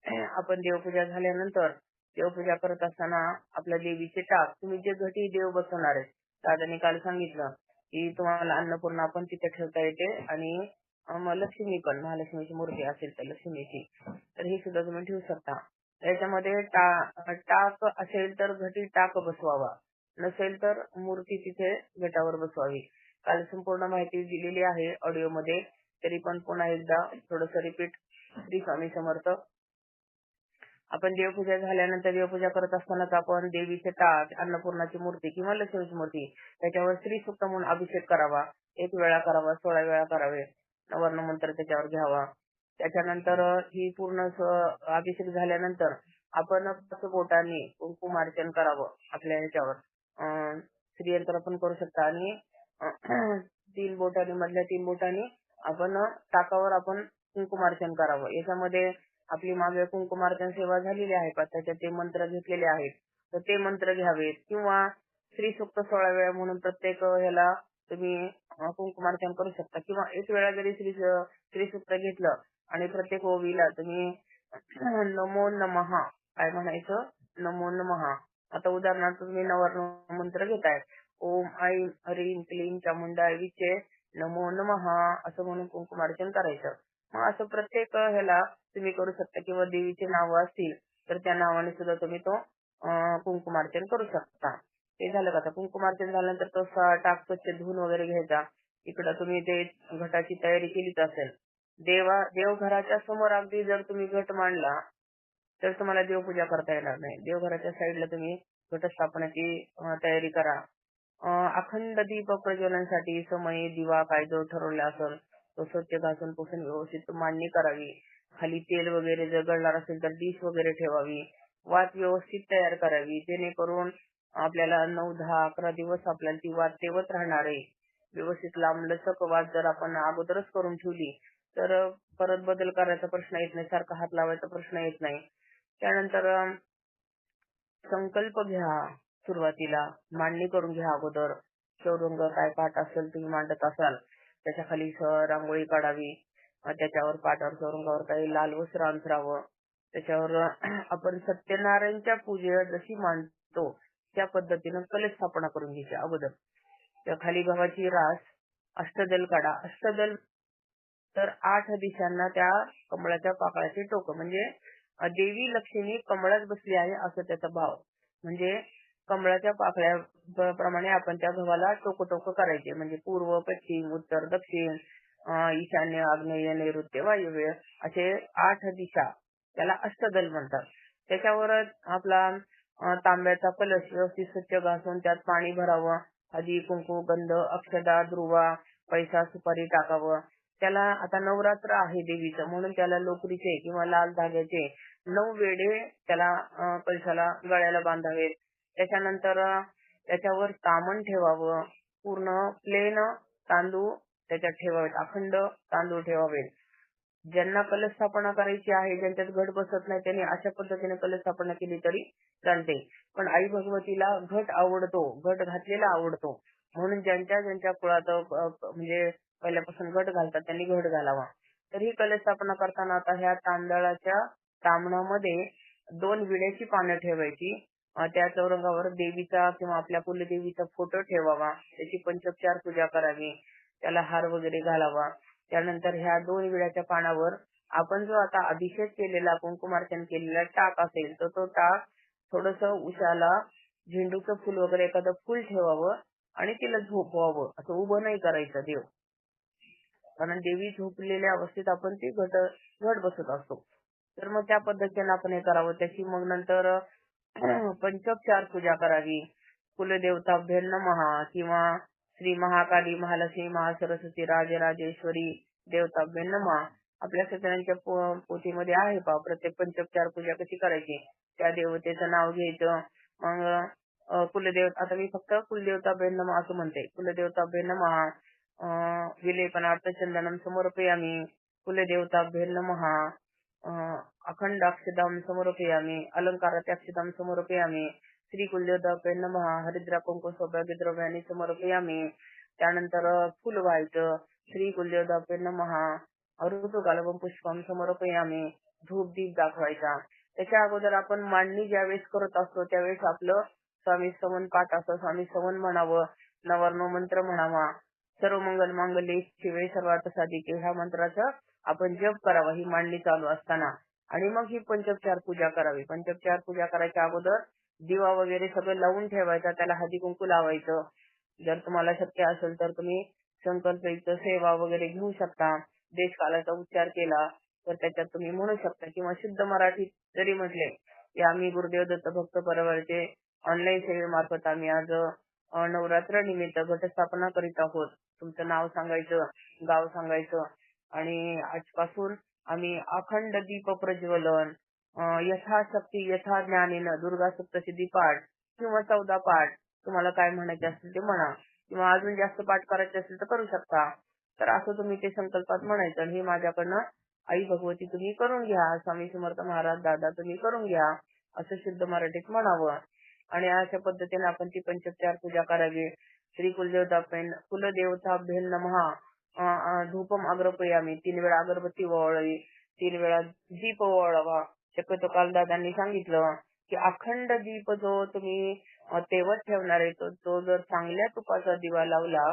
आपण देवपूजा झाल्यानंतर देवपूजा करत असताना आपल्या देवीचे टाक तुम्ही जे घटी देव बसवणार आहे, दादाने काल सांगितलं की तुम्हाला अन्नपूर्णा पण तिथे ठेवता येते आणि मग लक्ष्मी पण, महालक्ष्मीची मूर्ती असेल तर लक्ष्मीची, तर ही सुद्धा तुम्ही ठेवू शकता. त्याच्यामध्ये टाक असेल तर घटी टाक बसवावा, नसेल तर मूर्ती तिथे घटावर बसवावी. काल संपूर्ण माहिती दिलेली आहे ऑडिओ मध्ये, तरी पण पुन्हा एकदा थोडस रिपीट. श्री स्वामी समर्थ. आपण देवपूजा झाल्यानंतर देवपूजा करत असतानाच आपण देवीचे टाक, अन्नपूर्णाची मूर्ती किंवा लक्ष्मीची मूर्ती त्याच्यावर श्री सूक्त म्हणून अभिषेक करावा. 1 वेळा करावा, 16 वेळा करावे, नवर्ण मंत्र त्याच्यावर घ्यावा. त्याच्यानंतर ही पूर्ण अभिषेक झाल्यानंतर आपण बोटाने कुंकुमार्चन करावं आपल्या ह्याच्यावर. श्रीयंत्र पण करू शकता आणि 3 बोटाने, मधल्या 3 बोटाने आपण टाकावर आपण कुंकुमार्चन करावं. याच्यामध्ये आपली मागे कुंकुमार्चन सेवा झालेली आहे का, त्याच्यात ते मंत्र घेतलेले आहेत, तर ते मंत्र घ्यावेत. किंवा श्री सूक्त 16 वेळा म्हणून प्रत्येक ह्याला तुम्ही कुंकुमार्चन करू शकता. किंवा 1 वेळा जरी श्री सूक्त घेतलं आणि प्रत्येक ओवीला तुम्ही नमो नमः काय म्हणायचं, नमो नमः. आता उदाहरणार्थ तुम्ही नवर्ण मंत्र घेताय, ओम ऐं ह्रीं क्लीं चामुंडाय विचे नमो नमः असं म्हणून कुंकुमार्चन करायचं. मग असं प्रत्येक ह्याला तुम्ही करू शकता. किंवा देवीचे नाव असतील तर त्या नावाने सुद्धा तुम्ही तो कुंकुमार्चन करू शकता. ते झालं का, कुंकुमार्चन झाल्यानंतर तो टाक स्वच्छ धुवून वगैरे घ्यायचा. इकडं तुम्ही ते घटाची तयारी केलीच असेल. देवघराच्या समोर अगदी जर तुम्ही घट मांडला तर तुम्हाला देवपूजा करता येणार नाही. देवघराच्या साईडला तुम्ही घटस्थापनाची तयारी करा. अखंड दीप प्रज्वलनासाठी समय दिवा काय जो ठरवला असेल तो स्वच्छ घासून पुसून व्यवस्थित मांडणी करावी. खाली तेल वगैरे जर गळणार असेल तर डिश वगैरे ठेवावी. वात व्यवस्थित तयार करावी, जेणेकरून आपल्याला 9, 10, 11 दिवस आपल्याला ती वात तेवत राहणार आहे. व्यवस्थित लांबलचक वात जर आपण अगोदरच करून ठेवली तर परत बदल करायचा प्रश्न येत नाही, सारखा हात लावायचा प्रश्न येत नाही. त्यानंतर संकल्प घ्या. सुरुवातीला मांडणी करून घ्या अगोदर. चौरंग काय पाठ असेल तुम्ही मांडत असाल त्याच्या खाली रांगोळी काढावी. त्याच्यावर पाटावर चौरंगावर काही लाल वस्त्र अंथरावं. त्याच्यावर आपण सत्यनारायणच्या पूजेला जशी मांडतो त्या पद्धतीनं कलश स्थापना करून घ्यायची अगोदर. त्या खाली गव्हाची रास, अष्टदल काढा. अष्टदल तर 8 दिशांना त्या कमळाच्या पाकळ्याचे टोक, म्हणजे देवी लक्ष्मी कमळात बसली आहे असं त्याचा भाव. म्हणजे कमळाच्या पाकळ्या प्रमाणे आपण त्या गव्हाला टोक करायचे. म्हणजे पूर्व, पश्चिम, उत्तर, दक्षिण, ईशान्य, आग्नेय, नैऋत्य, वायव्य असे 8 दिशा, त्याला अष्टदल म्हणतात. त्याच्यावर आपला तांब्याचा कलश व्यवस्थित स्वच्छ घासून त्यात पाणी भरावं. हळदी, कुंकू, गंध, अक्षदा, दुर्वा, पैसा, सुपारी टाकावं. त्याला आता नवरात्र आहे देवीचं म्हणून त्याला लोकरीचे किंवा लाल धाग्याचे 9 वेढे त्याला कलशाला गळ्याला बांधावेत. त्याच्यानंतर त्याच्यावर तामण ठेवावं. पूर्ण प्लेन तांदूळ त्याच्यात ठेवावेत, अखंड तांदूळ ठेवावेत. ज्यांना कलश स्थापना करायची आहे, ज्यांच्यात घट बसत नाही त्यांनी अशा पद्धतीने कलश स्थापना केली तरी चालते. पण आई भगवतीला घट आवडतो, घट घातलेला आवडतो, म्हणून ज्यांच्या कुळात म्हणजे पहिल्यापासून घट घालतात त्यांनी घट घालावा. तर ही कलश स्थापना करताना आता ह्या तांदळाच्या तामणामध्ये 2 विड्याची पानं ठेवायची. त्या चौरंगावर देवीचा किंवा आपल्या कुलदेवीचा फोटो ठेवावा. त्याची पंचोपचार पूजा करावी. त्याला हार वगैरे घालावा. त्यानंतर ह्या 2 विड्याच्या पानावर आपण जो आता अभिषेक केलेला, कुंकुमार्चन केलेला टाक असेल तर तो टाक थोडस उशाला झेंडूचं फुल वगैरे एखादं फुल ठेवावं आणि तिला झोपवावं. असं उभं नाही करायचं देव, कारण देवी झोपलेल्या अवस्थेत आपण ती घट बसत असतो. तर मग त्या पद्धतीने आपण हे करावं. त्याची मग नंतर पंचोपचार पूजा करावी. कुलदेवताभ्यो नमः किंवा श्री महाकाली, महालक्ष्मी, महासरस्वती, राजराजेश्वरी देवताभ्यो नमः. आपल्या सत्यनारायणच्या पोथीमध्ये आहे पहा प्रत्येक पंचोपचार पूजा कशी करायची. त्या देवतेचं नाव घ्यायचं. मग कुलदेव, आता मी फक्त कुलदेवताभ्यो नमः असं म्हणते. कुलदेवताभ्यो नमः, विलेपनार्थ चंदनम समर्पयामि, कुलदेवताभ्यो नमः, अखंडाक्षदाम समर्पयामि, अलंकारात्याक्षदाम समर्पयामि, श्री कुलदेवताभ्यो नमः, हरिद्रा कुंकू सौभाग्य द्रव्याने समर्पयामि. त्यानंतर फुल व्हायचं. श्री कुलदेवताभ्यो नमः, ऋतुकालवम पुष्पम समर्पयामि, धूप दीप दाखवायचा. त्याच्या अगोदर आपण मांडणी ज्यावेळेस करत असतो त्यावेळेस आपलं स्वामी समन पाठ असं स्वामी समन म्हणावं, नवरनो मंत्र म्हणावा, सर्व मंगल मांगल्ये शिवे सर्वार्थ साधिके ह्या मंत्राचा आपण जप करावा ही मांडणी चालू असताना. आणि मग ही पंचोपचार पूजा करावी. पंचोपचार पूजा करायच्या अगोदर दिवा वगैरे सगळं लावून ठेवायचा, त्याला हळदी कुंकू लावायचं. जर तुम्हाला शक्य असेल तर तुम्ही संकल्पयुक्त सेवा वगैरे घेऊ शकता. देशकालाचा उच्चार केला तर त्याच्यात तुम्ही म्हणू शकता किंवा शुद्ध मराठीत जरी म्हटले की आम्ही गुरुदेव दत्त भक्त परिवाराचे ऑनलाईन सेवेमार्फत आम्ही आज नवरात्र निमित्त घटस्थापना करीत आहोत. तुमचं नाव सांगायचं, गाव सांगायचं आणि आजपासून आम्ही अखंड दीप प्रज्वलन, यथाशक्ती यथा ज्ञानेन दुर्गा सप्तशती पाठ किंवा 14 पाठ तुम्हाला काय म्हणायचे असतील ते म्हणा किंवा अजून जास्त पाठ करायचे असेल तर करू शकता. तर असं तुम्ही ते संकल्पात म्हणायचं आणि हे माझ्याकडनं आई भगवती तुम्ही करून घ्या, स्वामी समर्थ महाराज दादा तुम्ही करून घ्या असं शुद्ध मराठीत म्हणावं. आणि अशा पद्धतीने आपण ती पंचोपचार पूजा करावी. श्री कुलदेवताभ्यं नमः. धूपम अग्रपयामी 3 वेळा अगरबत्ती ओवाळावी, 3 वेळा दीप ओवाळावा. शक्यतो काल दादांनी सांगितलं की अखंड दीप जो तुम्ही तेवत ठेवणार आहे तो जर चांगल्या तुपाचा दिवा लावला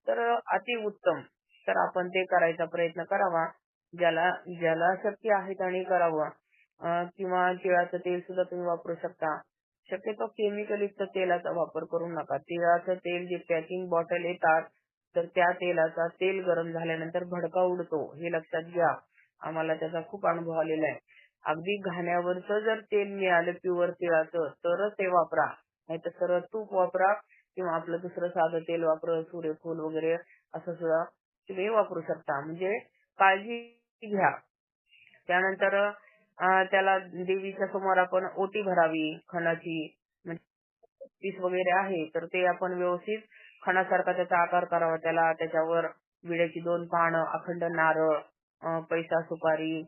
तर अतिउत्तम. तर आपण ते करायचा प्रयत्न करावा. ज्याला ज्याला शक्य आहे त्याने करावं. किंवा तिळाचं तेल सुद्धा तुम्ही वापरू शकता. शक्यतो केमिकल युक्त तेलाचा वापर करू नका. तिळाचं तेल जे पॅकिंग बॉटल येतात तर त्या तेलाचा तेल गरम झाल्यानंतर भडका उडतो हे लक्षात घ्या. आम्हाला त्याचा खूप अनुभव आलेला आहे. अगदी घाण्यावरचं जर तेल मिळालं प्युअर तिळाचं तरच ते वापरा, नाहीतर सरळ तूप वापरा किंवा आपलं दुसरं साधं तेल वापरा, सूर्यफूल वगैरे असं सुद्धा तुम्ही वापरू शकता. म्हणजे काळजी घ्या. त्यानंतर त्याला देवीच्या समोर आपण ओटी भरावी खणाची. म्हणजे पीस वगैरे आहे तर ते आपण व्यवस्थित खणासारखा त्याचा आकार करावा. त्याला त्याच्यावर विड्याची 2 पानं, अखंड नारळ, पैसा सुपारी,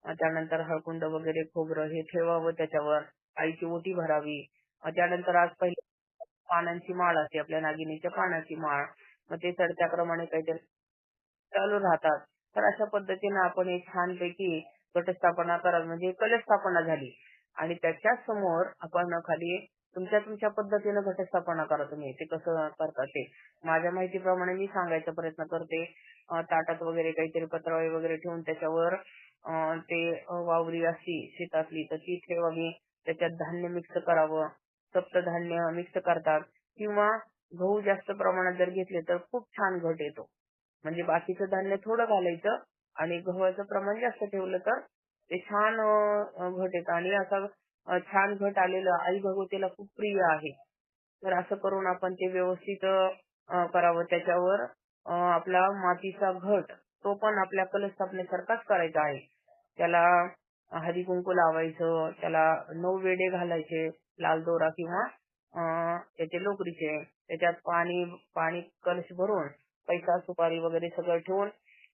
त्यानंतर हळकुंड वगैरे खोबरं हे ठेवावं त्याच्यावर. आईची ओटी भरावी. त्यानंतर आज पहिले पानांची माळ असते आपल्या नागिनीच्या पानाची माळ. मग ते चढत्या क्रमाने काहीतरी चालू राहतात. तर अशा पद्धतीने आपण एक छानपैकी घटस्थापना कराल म्हणजे कलश स्थापना झाली. आणि त्याच्या समोर आपण खाली तुमच्या पद्धतीने घटस्थापना करा तुम्ही. ते कसं करता ते माझ्या माहितीप्रमाणे मी सांगायचा प्रयत्न करते. ताटात वगैरे काहीतरी पत्रावळी वगैरे ठेवून त्याच्यावर ते वावरी असती शेतातली तर ती ठेवावी. त्याच्यात धान्य मिक्स करावं. सप्तधान्य मिक्स करतात किंवा गहू जास्त प्रमाणात जर घेतले तर खूप छान घट येतो. म्हणजे बाकीचं धान्य थोडं घालायचं आणि गव्हाचं प्रमाण जास्त ठेवलं तर ते छान घट येतं आणि असा छान घट आलेलं आई भगवतीला खूप प्रिय आहे. तर असं करून आपण ते व्यवस्थित करावं. त्याच्यावर आपला मातीचा घट तो पण आपल्या कलश स्थापनेसारखाच करायचा आहे. त्याला हळदी कुंकू लावायचं, त्याला 9 वेडे घालायचे, लाल दोरा किंवा त्याचे लोकरीचे. त्याच्यात पाणी पाणी कलश भरून पैसा सुपारी वगैरे सगळं ठेवून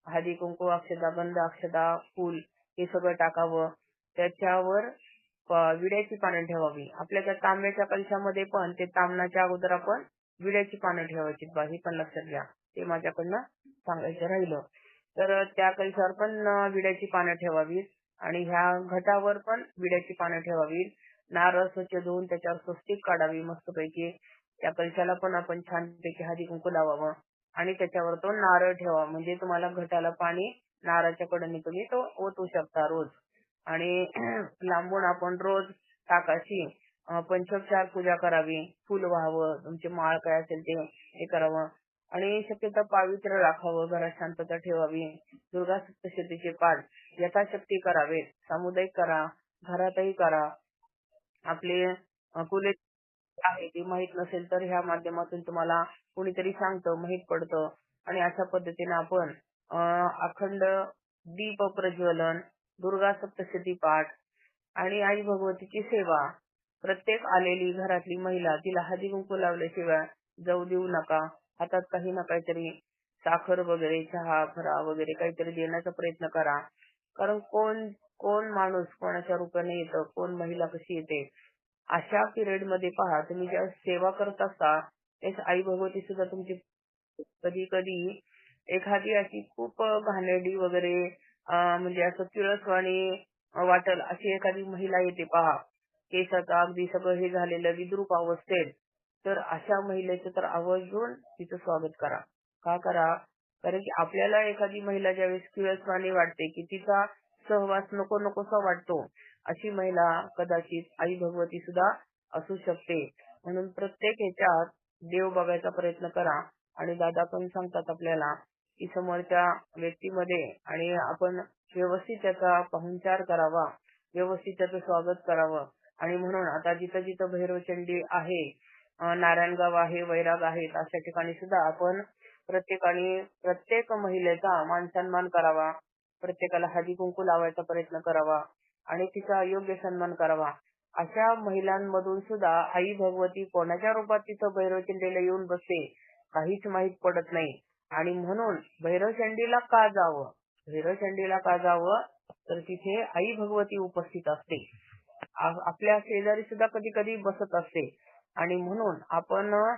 हळदी कुंकू अक्षदा गंध अक्षदा फूल हे सगळं टाकावं. त्याच्यावर विड्याची पानं ठेवावी. आपल्या त्या तांब्याच्या कलशामध्ये पण ते तामणाच्या अगोदर आपण विड्याची पानं ठेवायची. हे पण लक्षात घ्या. ते माझ्याकडनं सांगायचं राहिलं. तर त्या कलशावर पण विड्याची पानं ठेवावी आणि ह्या घटावर पण विड्याची पानं ठेवावी. नारळ स्वच्छ धुवून त्याच्यावर स्वस्तिक काढावी मस्तपैकी. त्या कलशाला पण आपण छानपैकी हळदी कुंकू लावावं आणि त्याच्यावर तो नारळ ठेवा. म्हणजे तुम्हाला घटाला पाणी नारळाच्या कडेने तुम्ही तो ओतू शकता रोज. आणि लांबून आपण रोज टाकाची पंचोपचार पूजा करावी. फुल व्हावं, तुमची माळ काय असेल ते करावं आणि शक्यतो पावित्र्य राखावं. घरात शांतता ठेवावी. दुर्गा सप्तशतीचे पाठ यथाशक्ती करावे. सामुदायिक करा, घरातही करा. आपले कुले आहे ते माहित नसेल तर ह्या माध्यमातून तुम्हाला कोणीतरी सांगतं, माहित पडतं. आणि अशा पद्धतीने आपण अखंड दीप प्रज्वलन, दुर्गा सप्तशती पाठ आणि आई भगवतीची सेवा. प्रत्येक आलेली घरातली महिला तिला हळदी कुंकू लावल्याशिवाय जाऊ देऊ नका. हातात काही ना काहीतरी साखर वगैरे, चहा, फरा वगैरे काहीतरी देण्याचा प्रयत्न करा. कारण कोण कोण माणूस कोणाच्या रूपाने येतं, कोण महिला कशी येते. अशा पिरियड मध्ये पहा तुम्ही ज्या सेवा करत असता त्यास आई भगवती सुद्धा तुमची कधी कधी एखादी अशी खूप घाणेरडी वगैरे म्हणजे असं किळसवाणी वाटेल अशी एखादी महिला येते पहा, केसाचं अगदी सगळं हे झालेलं विद्रूप अवस्थेत, तर अशा महिलेचं तर आवर्जून तिचं स्वागत करा. का करा? कारण की आपल्याला एखादी महिला ज्यावेळेस किळसवाणी वाटते, की तिचा सहवास नको नकोसा वाटतो, अशी महिला कदाचित आई भगवती सुद्धा असू शकते. म्हणून प्रत्येक ह्याच्यात देव बघायचा प्रयत्न करा. आणि दादा पण सांगतात आपल्याला, की समोरच्या व्यक्तीमध्ये आणि आपण व्यवस्थित त्याचा पाहुणचार करावा, व्यवस्थित त्याचं स्वागत करावं. आणि म्हणून आता जिथं जिथं भैरवचंडी आहे, नारायणगाव आहे, वैराग आहेत, अशा ठिकाणी सुद्धा आपण प्रत्येक महिलेचा मान-सन्मान करावा. प्रत्येकाला हळदी-कुंकू लावायचा प्रयत्न करावा आणि तिचा योग्य सन्मान करावा. अशा महिलांमधून सुद्धा आई भगवती कोणाच्या रूपात तिथं भैरवचंडीला येऊन बसते, काहीच माहित पडत नाही. आणि म्हणून भैरवचंडीला का जावं? भैरवचंडीला का जावं? तर तिथे आई भगवती उपस्थित असते. आपल्या शेजारी सुद्धा कधी कधी बसत असते. आणि म्हणून आपण